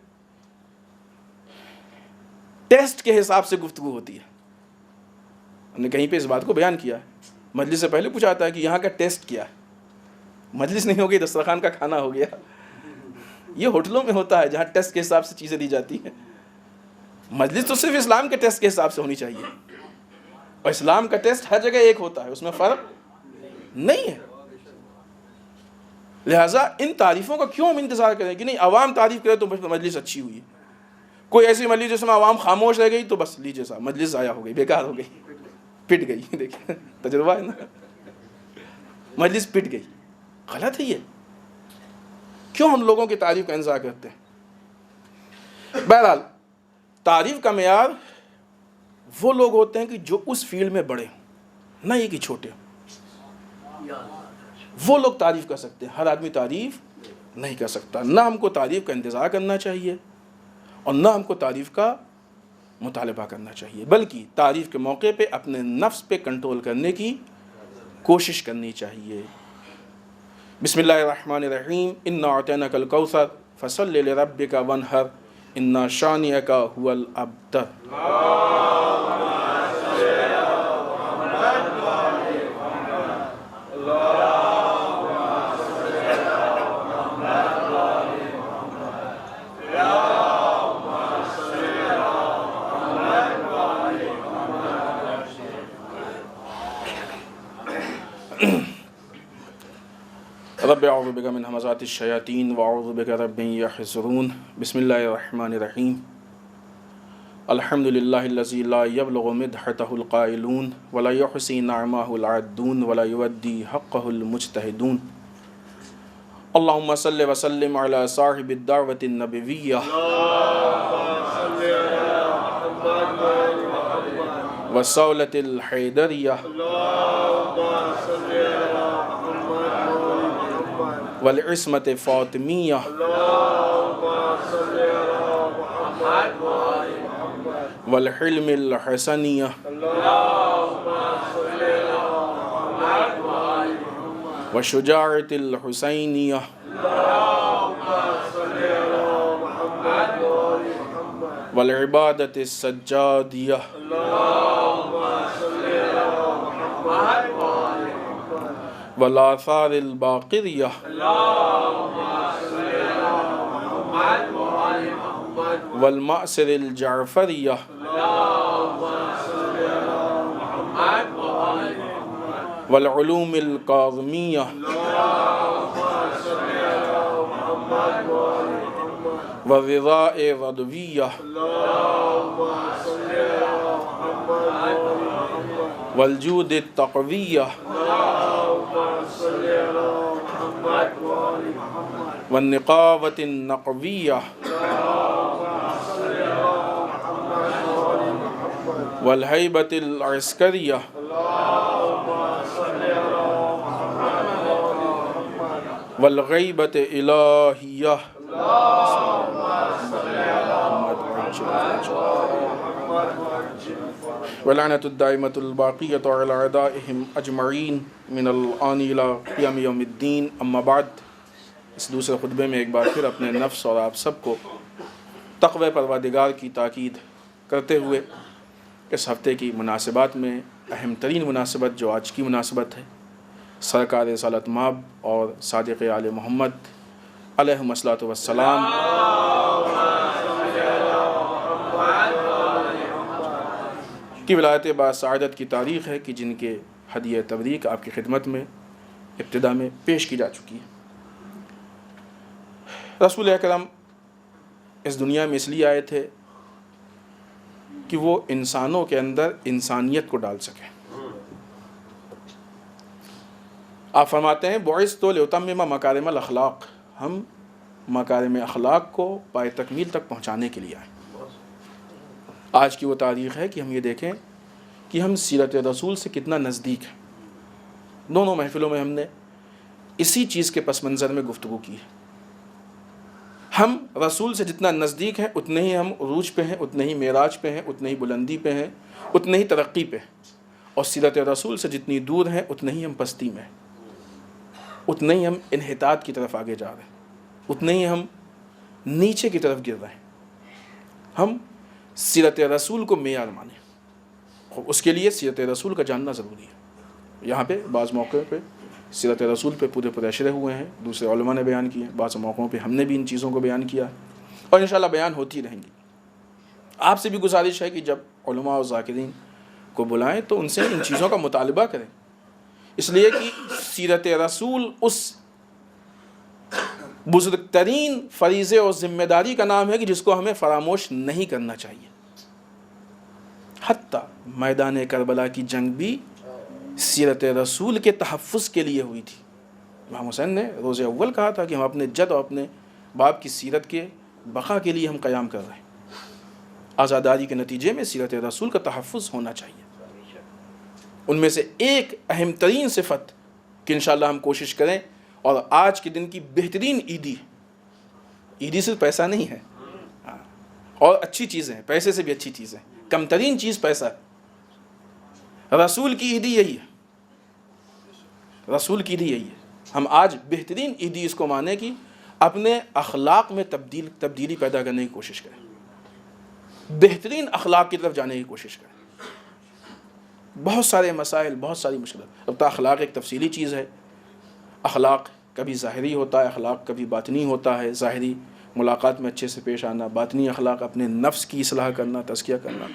ٹیسٹ کے حساب سے گفتگو ہوتی ہے. ہم نے کہیں پہ اس بات کو بیان کیا ہے, مجلس سے پہلے پوچھا جاتا ہے کہ یہاں کا ٹیسٹ کیا ہے. مجلس نہیں ہو گئی, دسترخوان کا کھانا ہو گیا. یہ ہوٹلوں میں ہوتا ہے جہاں ٹیسٹ کے حساب سے چیزیں دی جاتی ہیں. مجلس تو صرف اسلام کے ٹیسٹ کے حساب سے ہونی چاہیے, اور اسلام کا ٹیسٹ ہر جگہ ایک ہوتا ہے, اس میں فرق نہیں ہے. لہٰذا ان تعریفوں کا کیوں ہم انتظار کریں کہ نہیں عوام تعریف کرے تو بس مجلس اچھی ہوئی. کوئی ایسی مجلس جس میں عوام خاموش رہ گئی تو بس لیجیے صاحب مجلس ضائع ہو گئی, بیکار ہو گئی, پٹ گئی. دیکھیں تجربہ ہے نا, مجلس پٹ گئی. غلط ہے یہ. کیوں ہم لوگوں کی تعریف کا انتظار کرتے ہیں؟ بہرحال تعریف کا معیار وہ لوگ ہوتے ہیں کہ جو اس فیلڈ میں بڑے ہوں, نہ یہ کہ چھوٹے ہوں. وہ لوگ تعریف کر سکتے ہیں, ہر آدمی تعریف نہیں کر سکتا. نہ ہم کو تعریف کا انتظار کرنا چاہیے اور نہ ہم کو تعریف کا مطالبہ کرنا چاہیے, بلکہ تعریف کے موقع پہ اپنے نفس پہ کنٹرول کرنے کی کوشش کرنی چاہیے. بسم اللہ الرحمن الرحیم. انا اعطیناک الکوثر فصل لربک وانحر انا شانئک هو الابتر. رب اعوذ بک من همزات الشیاطین واعوذ بک رب ان یحضرون. بسم اللہ الرحمن الرحیم. الحمد للہ الذی لا یبلغ مدحته القائلون ولا یحصی نعمه العادون ولا یودی حقه المجتہدون. اللہم صلی وسلم علی صاحب الدعوۃ النبویہ والصولۃ الحیدریہ والعصمۃ فاطمیہ والحلم الحسنیہ والشجاعۃ الحسینیہ والعبادۃ السجادیہ والآثار الباقریہ والمأثر الجعفریہ والعلوم الکاظمیہ والرضاء الرضویہ والجود التقویہ والنقاوۃ النقویہ والہیبۃ العسکریہ والغیبۃ الہیہ ولعنۃ الدائمۃ الباقیۃ علی اعدائہم اجمعین من الآن الی قیام یوم الدین. اما بعد، اس دوسرے خطبے میں ایک بار پھر اپنے نفس اور آپ سب کو تقوی پروردگار کی تاکید کرتے ہوئے اس ہفتے کی مناسبات میں اہم ترین مناسبت جو آج کی مناسبت ہے، سرکار رسالت مآب اور صادق آل محمد علیہم الصلاۃ والسلام کی ولایت باسعادت کی تاریخ ہے کہ جن کے ہدیہ تبریک آپ کی خدمت میں ابتدا میں پیش کی جا چکی ہے. رسول اکرم اس دنیا میں اس لیے آئے تھے کہ وہ انسانوں کے اندر انسانیت کو ڈال سکیں. آپ فرماتے ہیں بعثت لأتمم مکارم الاخلاق، ہم مکارم اخلاق کو پائے تکمیل تک پہنچانے کے لیے آئے. آج کی وہ تاریخ ہے کہ ہم یہ دیکھیں کہ ہم سیرت رسول سے کتنا نزدیک ہیں. دونوں محفلوں میں ہم نے اسی چیز کے پس منظر میں گفتگو کی ہے. ہم رسول سے جتنا نزدیک ہیں اتنے ہی ہم عروج پہ ہیں، اتنے ہی معراج پہ ہیں، اتنے ہی بلندی پہ ہیں، اتنے ہی ترقی پہ ہیں. اور سیرت رسول سے جتنی دور ہیں اتنے ہی ہم پستی میں ہیں، اتنے ہی ہم انحطاط کی طرف آگے جا رہے ہیں، اتنے ہی ہم نیچے کی طرف گر رہے ہیں. ہم سیرت رسول کو معیار مانیں، اور اس کے لیے سیرت رسول کا جاننا ضروری ہے. یہاں پہ بعض موقعوں پہ سیرت رسول پہ پورے اشرے ہوئے ہیں، دوسرے علماء نے بیان کیے ہیں، بعض موقعوں پہ ہم نے بھی ان چیزوں کو بیان کیا ہے اور انشاءاللہ بیان ہوتی رہیں گی. آپ سے بھی گزارش ہے کہ جب علماء و ذاکرین کو بلائیں تو ان سے ان چیزوں کا مطالبہ کریں، اس لیے کہ سیرت رسول اس بزرگ ترین فریضے اور ذمہ داری کا نام ہے کہ جس کو ہمیں فراموش نہیں کرنا چاہیے. حتیٰ میدان کربلا کی جنگ بھی سیرت رسول کے تحفظ کے لیے ہوئی تھی. امام حسین نے روز اول کہا تھا کہ ہم اپنے جد اور اپنے باپ کی سیرت کے بقا کے لیے ہم قیام کر رہے ہیں. آزاداری کے نتیجے میں سیرت رسول کا تحفظ ہونا چاہیے. ان میں سے ایک اہم ترین صفت کہ انشاءاللہ ہم کوشش کریں، اور آج کے دن کی بہترین عیدی صرف پیسہ نہیں ہے، اور اچھی چیزیں ہیں، پیسے سے بھی اچھی چیزیں، کم ترین چیز پیسہ ہے. رسول کی عیدی یہی ہے، رسول کی عیدی یہی ہے. ہم آج بہترین عیدی اس کو مانیں کہ اپنے اخلاق میں تبدیلی پیدا کرنے کی کوشش کریں، بہترین اخلاق کی طرف جانے کی کوشش کریں. بہت سارے مسائل، بہت ساری مشکلات. البتہ اخلاق ایک تفصیلی چیز ہے. اخلاق کبھی ظاہری ہوتا ہے، اخلاق کبھی باطنی ہوتا ہے. ظاہری ملاقات میں اچھے سے پیش آنا، باطنی اخلاق اپنے نفس کی اصلاح کرنا، تزکیہ کرنا.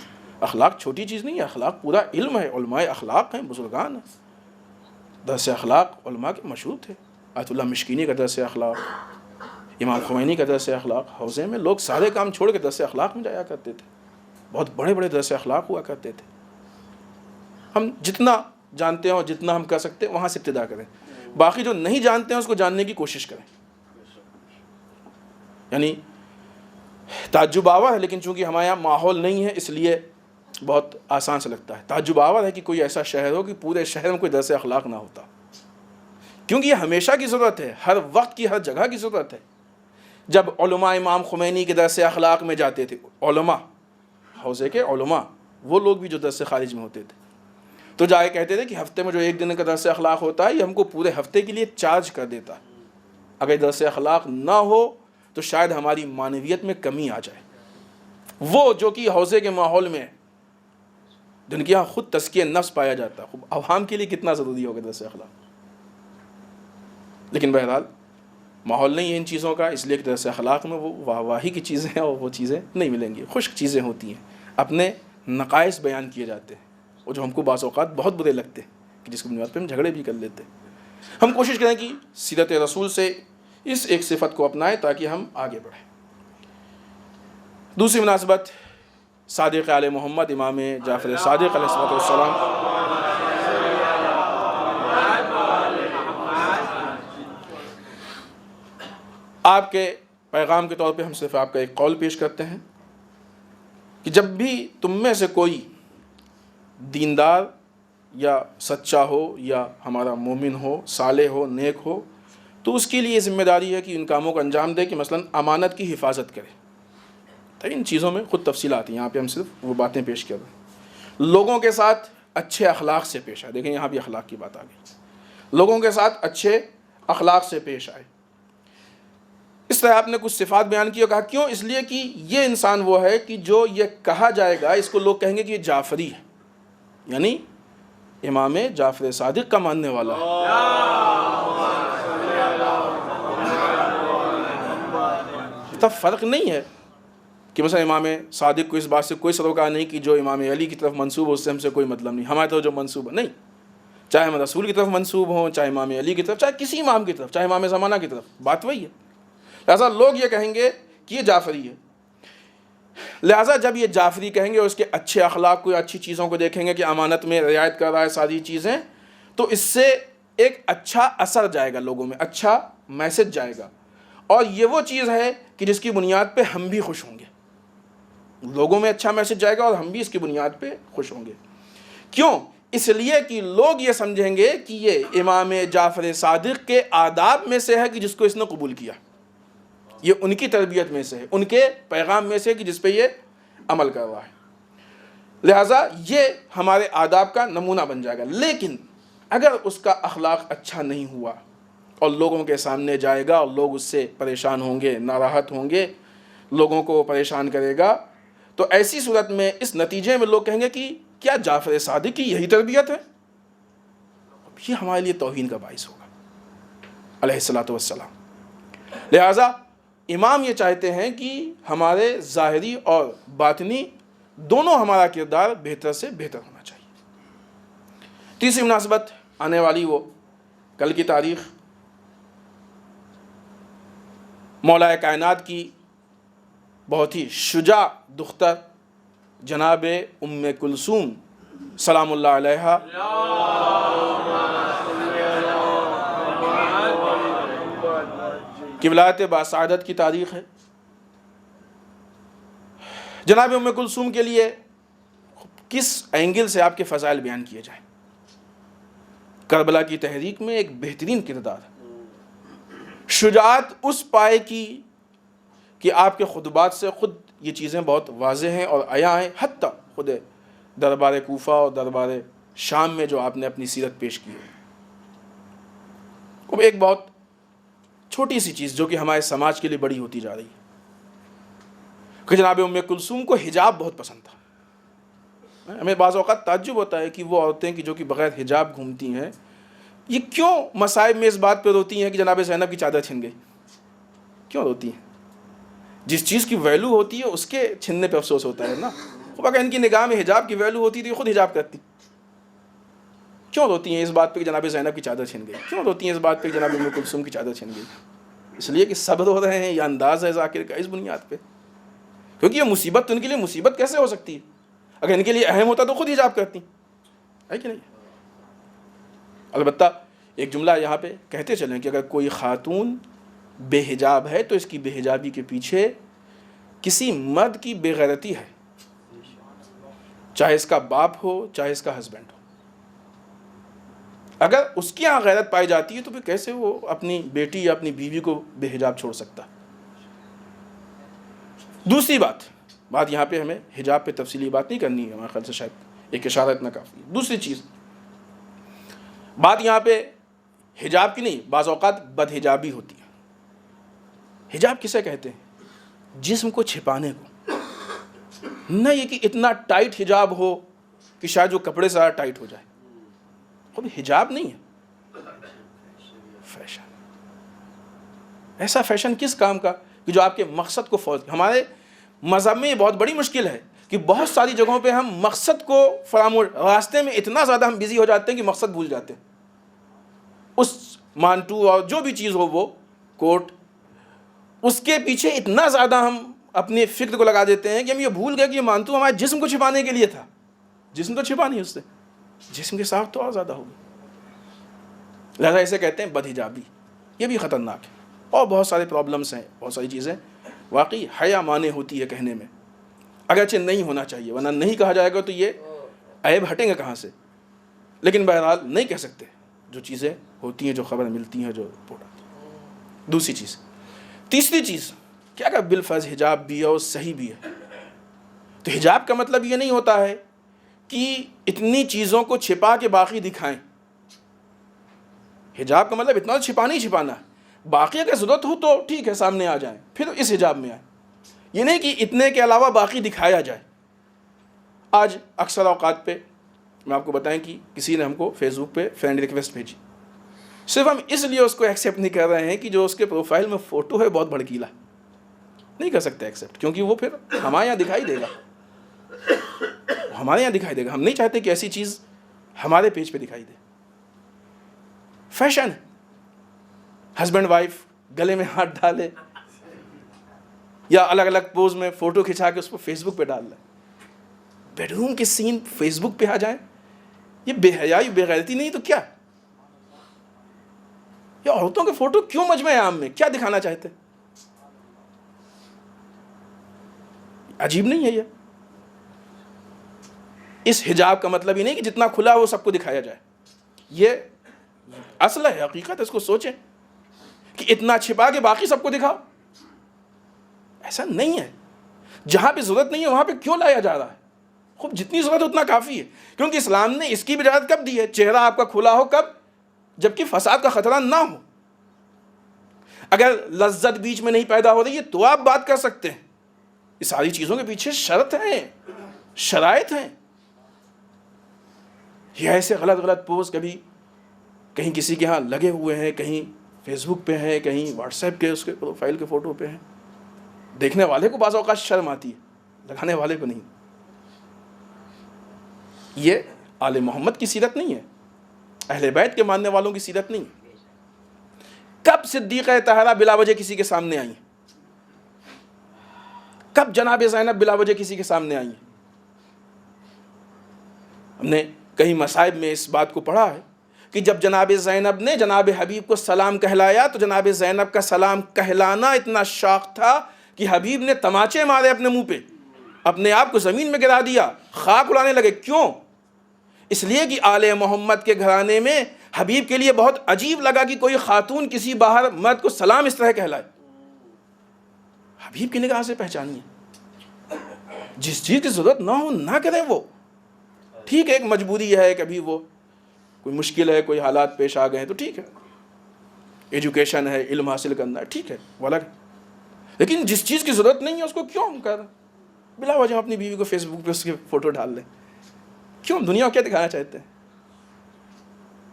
اخلاق چھوٹی چیز نہیں ہے، اخلاق پورا علم ہے. علماء اخلاق ہیں، بزرگان ہیں. درس اخلاق علماء کے مشہور تھے. آیت اللہ مشکینی کا درس اخلاق، امام خمینی کا درس اخلاق. حوزے میں لوگ سارے کام چھوڑ کے درس اخلاق میں جایا کرتے تھے. بہت بڑے بڑے درس اخلاق ہوا کرتے تھے. ہم جتنا جانتے ہیں اور جتنا ہم کر سکتے ہیں وہاں سے ابتدا کریں. باقی جو نہیں جانتے ہیں اس کو جاننے کی کوشش کریں. یعنی تعجب آور ہے، لیکن چونکہ ہمارے یہاں ماحول نہیں ہے اس لیے بہت آسان سے لگتا ہے۔ تعجب آور ہے کہ کوئی ایسا شہر ہو کہ پورے شہر میں کوئی درس اخلاق نہ ہوتا، کیونکہ یہ ہمیشہ کی ضرورت ہے، ہر وقت کی، ہر جگہ کی ضرورت ہے۔ جب علماء امام خمینی کے درس اخلاق میں جاتے تھے، علماء حوزے کے علماء، وہ لوگ بھی جو درس خارج میں ہوتے تھے، تو جا کے کہتے تھے کہ ہفتے میں جو ایک دن کا درس اخلاق ہوتا ہے یہ ہم کو پورے ہفتے کے لیے چارج کر دیتا ہے، اگر درس اخلاق نہ ہو تو شاید ہماری معنویت میں کمی آ جائے۔ وہ جو کہ حوزے کے ماحول میں جن کے یہاں خود تزکیہ نفس پایا جاتا ہے، عوام کے لیے کتنا ضروری ہوگا درس اخلاق۔ لیکن بہرحال ماحول نہیں ہے ان چیزوں کا، اس لیے کہ درس اخلاق میں وہ واہی کی چیزیں ہیں اور وہ چیزیں نہیں ملیں گی، خشک چیزیں ہوتی ہیں، اپنے نقائص بیان کیے جاتے ہیں، اور جو ہم کو بعض اوقات بہت برے لگتے ہیں کہ جس کی بنیاد پہ ہم جھگڑے بھی کر لیتے ہیں۔ ہم کوشش کریں کہ سیرت رسول سے اس ایک صفت کو اپنائیں تاکہ ہم آگے بڑھیں۔ دوسری مناسبت صادق آل محمد امام جعفر صادق علیہ السلام، آپ کے پیغام کے طور پہ ہم صرف آپ کا ایک قول پیش کرتے ہیں کہ جب بھی تم میں سے کوئی دیندار یا سچا ہو یا ہمارا مومن ہو، صالح ہو، نیک ہو، تو اس کے لیے ذمہ داری ہے کہ ان کاموں کو انجام دے کہ مثلا امانت کی حفاظت کرے۔ تو ان چیزوں میں خود تفصیلات ہیں، یہاں پہ ہم صرف وہ باتیں پیش کر رہے ہیں۔ لوگوں کے ساتھ اچھے اخلاق سے پیش آئے، دیکھیں یہاں بھی اخلاق کی بات آ گئی، لوگوں کے ساتھ اچھے اخلاق سے پیش آئے۔ اس طرح آپ نے کچھ صفات بیان کی اور کہا کیوں؟ اس لیے کہ یہ انسان وہ ہے کہ جو یہ کہا جائے گا اس کو لوگ کہیں گے کہ یہ جعفری ہے، یعنی امام جعفر صادق کا ماننے والا ہے۔ تب فرق نہیں ہے کہ مثلا امام صادق کو اس بات سے کوئی سروکار نہیں کہ جو امام علی کی طرف منسوب ہو اس سے ہم سے کوئی مطلب نہیں، ہمارے طرف جو منسوب ہے نہیں، چاہے ہم رسول کی طرف منسوب ہوں، چاہے امام علی کی طرف، چاہے کسی امام کی طرف، چاہے امام زمانہ کی طرف، بات وہی ہے۔ لہٰذا لوگ یہ کہیں گے کہ یہ جعفری ہے، لہٰذا جب یہ جعفری کہیں گے اور اس کے اچھے اخلاق کو، اچھی چیزوں کو دیکھیں گے کہ امانت میں رعایت کر رہا ہے ساری چیزیں، تو اس سے ایک اچھا اثر جائے گا، لوگوں میں اچھا میسج جائے گا، اور یہ وہ چیز ہے کہ جس کی بنیاد پہ ہم بھی خوش ہوں گے، لوگوں میں اچھا میسج جائے گا اور ہم بھی اس کی بنیاد پہ خوش ہوں گے۔ کیوں؟ اس لیے کہ لوگ یہ سمجھیں گے کہ یہ امام جعفر صادق کے آداب میں سے ہے کہ جس کو اس نے قبول کیا، یہ ان کی تربیت میں سے ہے، ان کے پیغام میں سے ہے کہ جس پہ یہ عمل کر رہا ہے، لہٰذا یہ ہمارے آداب کا نمونہ بن جائے گا۔ لیکن اگر اس کا اخلاق اچھا نہیں ہوا اور لوگوں کے سامنے جائے گا اور لوگ اس سے پریشان ہوں گے، ناراحت ہوں گے، لوگوں کو پریشان کرے گا، تو ایسی صورت میں اس نتیجے میں لوگ کہیں گے کہ کیا جعفر صادق کی یہی تربیت ہے؟ یہ ہمارے لیے توہین کا باعث ہوگا علیہ الصلوۃ والسلام۔ لہٰذا امام یہ چاہتے ہیں کہ ہمارے ظاہری اور باطنی دونوں ہمارا کردار بہتر سے بہتر ہونا چاہیے۔ تیسری مناسبت آنے والی وہ کل کی تاریخ، مولا کائنات کی بہت ہی شجاع دختر جناب ام کلثوم سلام اللہ علیہا کی ولادت باسعادت کی تاریخ ہے۔ جناب ام کلثوم کے لیے کس اینگل سے آپ کے فضائل بیان کیے جائیں؟ کربلا کی تحریک میں ایک بہترین کردار ہے، شجاعت اس پائے کی کہ آپ کے خطبات سے خود یہ چیزیں بہت واضح ہیں اور عیاں ہیں، حتیٰ خود دربار کوفہ اور دربار شام میں جو آپ نے اپنی سیرت پیش کی ہے، وہ ایک بہت چھوٹی سی چیز جو کہ ہمارے سماج کے لیے بڑی ہوتی جا رہی ہے کہ جناب ام کلثوم کو حجاب بہت پسند تھا۔ ہمیں بعض اوقات تعجب ہوتا ہے کہ وہ عورتیں کہ جو کہ بغیر حجاب گھومتی ہیں، یہ کیوں مصائب میں اس بات پہ روتی ہیں کہ جناب زینب کی چادر چھن گئی؟ کیوں روتی ہیں؟ جس چیز کی ویلو ہوتی ہے اس کے چھننے پہ افسوس ہوتا ہے نا۔ اگر ان کی نگاہ میں حجاب کی ویلو ہوتی تھی خود حجاب کرتی، کیوں روتی ہیں اس بات پہ کہ جناب زینب کی چادر چھن گئی؟ کیوں روتی ہیں اس بات پہ کہ جناب ام کلثوم کی چادر چھن گئی؟ اس لیے کہ صبر ہو رہے ہیں، یہ انداز ہے ذاکر کا اس بنیاد پہ، کیونکہ یہ مصیبت تو ان کے لیے مصیبت کیسے ہو سکتی ہے؟ اگر ان کے لیے اہم ہوتا تو خود حجاب کرتی ہے کہ نہیں؟ البتہ ایک جملہ یہاں پہ کہتے چلیں کہ اگر کوئی خاتون بے حجاب ہے تو اس کی بے حجابی کے پیچھے کسی مرد کی بے غیرتی ہے، چاہے اس کا باپ ہو چاہے اس کا ہسبینڈ ہو۔ اگر اس کی یہاں غیرت پائی جاتی ہے تو پھر کیسے وہ اپنی بیٹی یا اپنی بیوی کو بے حجاب چھوڑ سکتا؟ دوسری بات یہاں پہ ہمیں حجاب پہ تفصیلی بات نہیں کرنی ہے، ہمارے خیال سے شاید ایک اشارہ اتنا کافی ہے۔ دوسری چیز، بات یہاں پہ حجاب کی نہیں، بعض اوقات بد حجابی ہوتی ہے۔ حجاب کسے کہتے ہیں؟ جسم کو چھپانے کو، نہ یہ کہ اتنا ٹائٹ حجاب ہو کہ شاید وہ کپڑے سے زیادہ ٹائٹ ہو جائے، خود حجاب نہیں ہے، فیشن۔ ایسا فیشن کس کام کا کہ جو آپ کے مقصد کو فوت۔ ہمارے مذہب میں یہ بہت بڑی مشکل ہے کہ بہت ساری جگہوں پہ ہم مقصد کو فراموش، راستے میں اتنا زیادہ ہم بزی ہو جاتے ہیں کہ مقصد بھول جاتے ہیں۔ اس مانٹو اور جو بھی چیز ہو، وہ کوٹ، اس کے پیچھے اتنا زیادہ ہم اپنے فکر کو لگا دیتے ہیں کہ ہم یہ بھول گئے کہ یہ مانتو ہمارے جسم کو چھپانے کے لیے تھا۔ جسم تو چھپا نہیں، اس سے جسم کے ساتھ تو اور زیادہ ہوگی۔ لہذا اسے کہتے ہیں بد حجابی، یہ بھی خطرناک ہے۔ اور بہت سارے پرابلمس ہیں، بہت ساری چیزیں واقعی حیا مانے ہوتی ہے کہنے میں، اگرچہ نہیں ہونا چاہیے، ورنہ نہیں کہا جائے گا تو یہ عیب ہٹیں گے کہاں سے؟ لیکن بہرحال نہیں کہہ سکتے جو چیزیں ہوتی ہیں، جو خبر ملتی ہیں، جو رپورٹ آتی ہے۔ دوسری چیز، تیسری چیز، کہ اگر بالفرض حجاب بھی ہے اور صحیح بھی ہے تو حجاب کا مطلب یہ نہیں ہوتا ہے کہ اتنی چیزوں کو چھپا کے باقی دکھائیں۔ حجاب کا مطلب اتنا چھپانا ہی چھپانا ہے، باقی اگر ضرورت ہو تو ٹھیک ہے سامنے آ جائیں، پھر اس حجاب میں آئیں، یہ نہیں کہ اتنے کے علاوہ باقی دکھایا جائے۔ آج اکثر اوقات پہ میں آپ کو بتائیں کہ کسی نے ہم کو فیس بک پہ فرینڈ ریکویسٹ بھیجی، صرف ہم اس لیے اس کو ایکسیپٹ نہیں کر رہے ہیں کہ جو اس کے پروفائل میں فوٹو ہے بہت بھڑکیلا، نہیں کر سکتے ایکسیپٹ، کیونکہ وہ پھر ہمارے یہاں دکھائی دے گا، ہمارے یہاں دکھائی دے گا۔ ہم نہیں چاہتے کہ ایسی چیز ہمارے پیج پہ دکھائی دے۔ فیشن، ہسبینڈ وائف گلے میں ہاتھ ڈالے یا الگ الگ پوز میں فوٹو کھنچا کے اس کو فیس بک پہ ڈال لیں، بیڈ روم کے سین فیس بک پہ آ جائیں، یہ بے حیائی بے غیرتی نہیں تو کیا؟ یہ عورتوں کے فوٹو کیوں مجمع عام میں، کیا دکھانا چاہتے؟ عجیب نہیں ہے یہ؟ اس حجاب کا مطلب ہی نہیں کہ جتنا کھلا وہ سب کو دکھایا جائے، یہ اصل ہے، حقیقت، اس کو سوچیں کہ اتنا چھپا کے باقی سب کو دکھاؤ، ایسا نہیں ہے۔ جہاں پہ ضرورت نہیں ہے وہاں پہ کیوں لایا جا رہا ہے؟ خوب جتنی ضرورت ہے اتنا کافی ہے، کیونکہ اسلام نے اس کی بھی اجازت کب دی ہے؟ چہرہ آپ کا کھلا ہو، کب؟ جبکہ فساد کا خطرہ نہ ہو۔ اگر لذت بیچ میں نہیں پیدا ہو رہی ہے تو آپ بات کر سکتے ہیں، یہ ساری چیزوں کے پیچھے شرط ہیں، شرائط ہیں۔ یہ ایسے غلط غلط پوز کبھی کہیں کسی کے ہاں لگے ہوئے ہیں، کہیں فیس بک پہ ہیں، کہیں واٹس ایپ کے اس کے پروفائل کے فوٹو پہ ہیں، دیکھنے والے کو بعض اوقات شرم آتی ہے، لگانے والے کو نہیں۔ یہ آل محمد کی سیرت نہیں ہے، اہل بیت کے ماننے والوں کی سیرت نہیں ہے۔ کب صدیقہ طاہرہ بلا وجہ کسی کے سامنے آئی ہیں؟ کب جناب زینب بلا وجہ کسی کے سامنے آئی ہیں؟ ہم نے کہیں مصائب میں اس بات کو پڑھا ہے کہ جب جناب زینب نے جناب حبیب کو سلام کہلایا تو جناب زینب کا سلام کہلانا اتنا شاق تھا کہ حبیب نے تماچے مارے اپنے منہ پہ، اپنے آپ کو زمین میں گرا دیا، خاک اڑانے لگے۔ کیوں؟ اس لیے کہ آل محمد کے گھرانے میں حبیب کے لیے بہت عجیب لگا کہ کوئی خاتون کسی باہر مرد کو سلام اس طرح کہلائے۔ حبیب کی نگاہ سے پہچانی ہے، جس چیز کی ضرورت نہ ہو نہ کریں وہ، ٹھیک ہے، ایک مجبوری ہے، کبھی وہ کوئی مشکل ہے، کوئی حالات پیش آ گئے ہیں تو ٹھیک ہے، ایجوکیشن ہے، علم حاصل کرنا ہے، ٹھیک ہے، وہ الگ۔ لیکن جس چیز کی ضرورت نہیں ہے اس کو کیوں ہم کر رہے ہیں؟ بلا وجہ اپنی بیوی کو فیس بک پہ اس کی فوٹو ڈال لیں، کیوں؟ دنیا کو کیا دکھانا چاہتے ہیں؟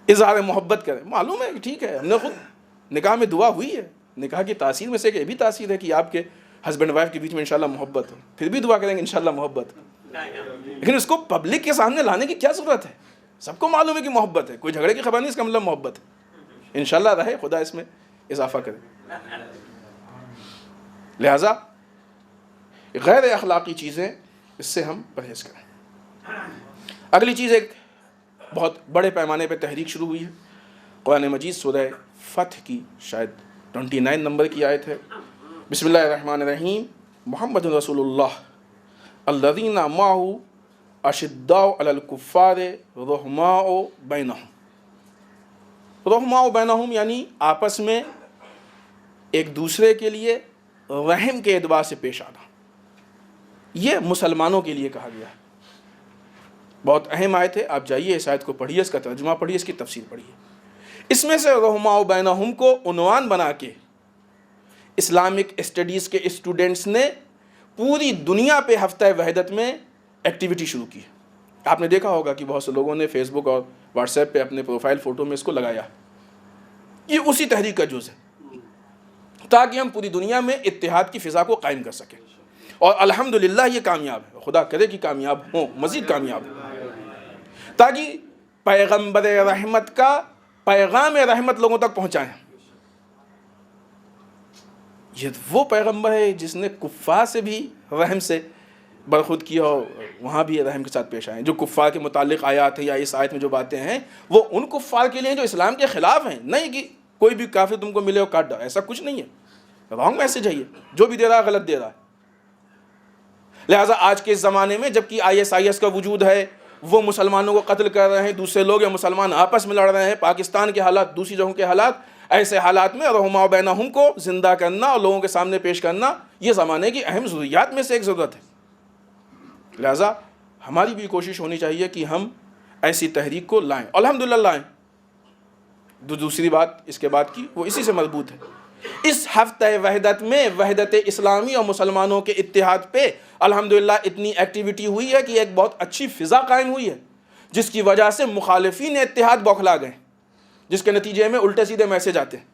اظہار محبت کریں، معلوم ہے کہ ٹھیک ہے، ہم نے خود نکاح میں دعا ہوئی ہے، نکاح کی تاثیر میں سے کہ یہ بھی تاثیر ہے کہ آپ کے ہسبینڈ وائف کے بیچ میں انشاءاللہ محبت ہو، پھر بھی دعا کریں گے انشاءاللہ محبت ہو، لیکن اس کو پبلک کے سامنے لانے کی کیا ضرورت ہے؟ سب کو معلوم ہے کہ محبت ہے، کوئی جھگڑے کی خبر نہیں، اس کا مطلب محبت ہے، انشاءاللہ رہے، خدا اس میں اضافہ کرے۔ لہذا غیر اخلاقی چیزیں، اس سے ہم پرہیز کریں۔ اگلی چیز، ایک بہت بڑے پیمانے پہ تحریک شروع ہوئی ہے، قرآن مجید سورہ فتح کی شاید 29 نمبر کی آیت ہے. بسم اللہ الرحمن الرحیم. محمد رسول اللہ الذین معہ اشداء علی الکفار رحماء بینہم. رحماء بینہم یعنی آپس میں ایک دوسرے کے لیے رحم کے اعتبار سے پیش آنا. یہ مسلمانوں کے لیے کہا گیا ہے. بہت اہم آیت ہے. آپ جائیے اس آیت کو پڑھیے, اس کا ترجمہ پڑھیے, اس کی تفسیر پڑھیے. اس میں سے رحماء بینہم کو عنوان بنا کے اسلامک اسٹڈیز کے اسٹوڈنٹس نے پوری دنیا پہ ہفتہ وحدت میں ایکٹیویٹی شروع کی. آپ نے دیکھا ہوگا کہ بہت سے لوگوں نے فیس بک اور واٹس ایپ پہ اپنے پروفائل فوٹو میں اس کو لگایا. یہ اسی تحریک کا جز ہے تاکہ ہم پوری دنیا میں اتحاد کی فضا کو قائم کر سکیں. اور الحمدللہ یہ کامیاب ہے. خدا کرے کہ کامیاب ہوں, مزید کامیاب ہوں, تاکہ پیغمبر رحمت کا پیغام رحمت لوگوں تک پہنچائیں. یہ وہ پیغمبر ہے جس نے کفار سے بھی رحم سے برخورد کیا اور وہاں بھی رحم کے ساتھ پیش آئے. جو کفار کے متعلق آیات ہیں یا اس آیت میں جو باتیں ہیں وہ ان کفار کے لیے جو اسلام کے خلاف ہیں. نہیں کہ کوئی بھی کافر تم کو ملے اور کاٹ ڈالے, ایسا کچھ نہیں ہے. رانگ میسج ہے. یہ جو بھی دے رہا ہے غلط دے رہا ہے. لہٰذا آج کے اس زمانے میں جبکہ ISIS کا وجود ہے, وہ مسلمانوں کو قتل کر رہے ہیں, دوسرے لوگ یا مسلمان آپس میں لڑ رہے ہیں, پاکستان کے حالات, دوسری جگہوں کے حالات, ایسے حالات میں رحماء بینہم کو زندہ کرنا اور لوگوں کے سامنے پیش کرنا یہ زمانے کی اہم ضروریات میں سے ایک ضرورت ہے. لہٰذا ہماری بھی کوشش ہونی چاہیے کہ ہم ایسی تحریک کو لائیں. الحمدللہ لائیں. دوسری بات اس کے بعد کی وہ اسی سے مربوط ہے. اس ہفتہ وحدت میں وحدت اسلامی اور مسلمانوں کے اتحاد پہ الحمدللہ اتنی ایکٹیویٹی ہوئی ہے کہ ایک بہت اچھی فضا قائم ہوئی ہے, جس کی وجہ سے مخالفین اتحاد بوکھلا گئے, جس کے نتیجے میں الٹے سیدھے میسج آتے ہیں.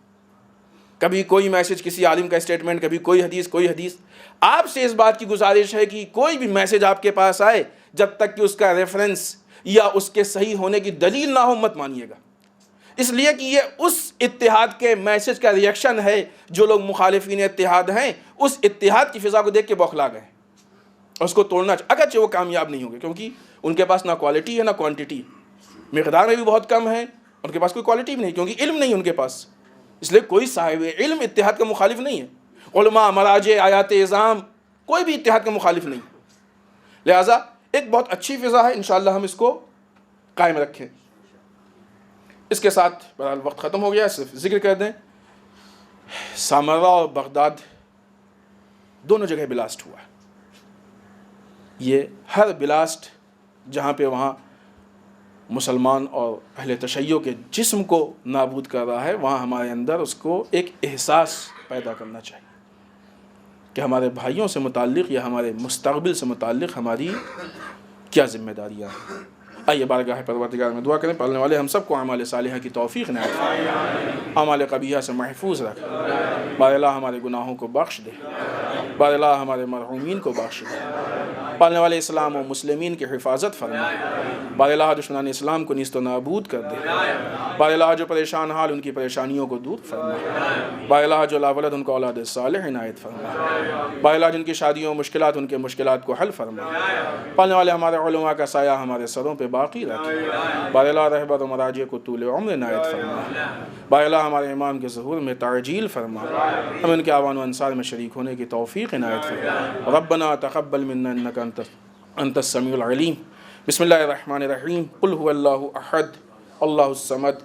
کبھی کوئی میسج کسی عالم کا اسٹیٹمنٹ, کبھی کوئی حدیث. آپ سے اس بات کی گزارش ہے کہ کوئی بھی میسج آپ کے پاس آئے جب تک کہ اس کا ریفرنس یا اس کے صحیح ہونے کی دلیل نہ ہو مت مانیے گا. اس لیے کہ یہ اس اتحاد کے میسج کا ریئیکشن ہے. جو لوگ مخالفین اتحاد ہیں اس اتحاد کی فضا کو دیکھ کے بوکھلا گئے اور اس کو توڑنا اگرچہ وہ کامیاب نہیں ہوں گے, کیونکہ ان کے پاس نہ کوالٹی ہے نہ کوانٹٹی. مقدار میں بھی بہت کم ہے, ان کے پاس کوئی کوالٹی بھی نہیں, کیونکہ علم نہیں ان کے پاس. اس لیے کوئی صاحب علم اتحاد کا مخالف نہیں ہے. علماء, مراجع, آیات اعظام, کوئی بھی اتحاد کا مخالف نہیں. لہٰذا ایک بہت اچھی فضا ہے, انشاءاللہ ہم اس کو قائم رکھیں. اس کے ساتھ بہرحال وقت ختم ہو گیا, صرف ذکر کر دیں سامرا اور بغداد دونوں جگہ بلاسٹ ہوا ہے. یہ ہر بلاسٹ جہاں پہ وہاں مسلمان اور اہل تشیع کے جسم کو نابود کر رہا ہے, وہاں ہمارے اندر اس کو ایک احساس پیدا کرنا چاہیے کہ ہمارے بھائیوں سے متعلق یا ہمارے مستقبل سے متعلق ہماری کیا ذمہ داریاں ہیں. آئیے بارگاہ پروردگار میں دعا کریں. پڑھنے والے ہم سب کو اعمال صالحہ کی توفیق عنایت فرمائے, اعمال قبیحہ سے محفوظ رکھ. بار اللہ ہمارے گناہوں کو بخش دے, بار اللہ ہمارے مرحومین کو بخش دے. پالنے والے اسلام و مسلمین کی حفاظت فرمائے. بار اللہ دشمنان اسلام کو نیست و نابود کر دے. بار اللہ جو پریشان حال ان کی پریشانیوں کو دور فرمائے. بار اللہ جو لا ولد ان کو اولاد صالح عنایت فرمائے. بار اللہ جن کی شادیوں مشکلات ان کے مشکلات کو حل فرمائے. پالنے والے ہمارے علماء کا سایہ ہمارے سروں پہ باقی رکھے. بار اللہ رہبر و مراجع کو طول عمر عنایت فرمائے. بار اللہ ہمارے امام کے ظہور میں تعجیل فرمائے. ہم ان کے اعوان و انصار میں شریک ہونے کی توفیق عنایت فرمائے. ربنا تقبل منا انك انت السمیع العلیم. بسم اللہ الرحمن الرحیم. قل هو اللہ احد اللہ الصمد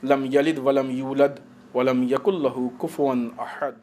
لم یلد ولم یولد ولم یکن له کفوا احد.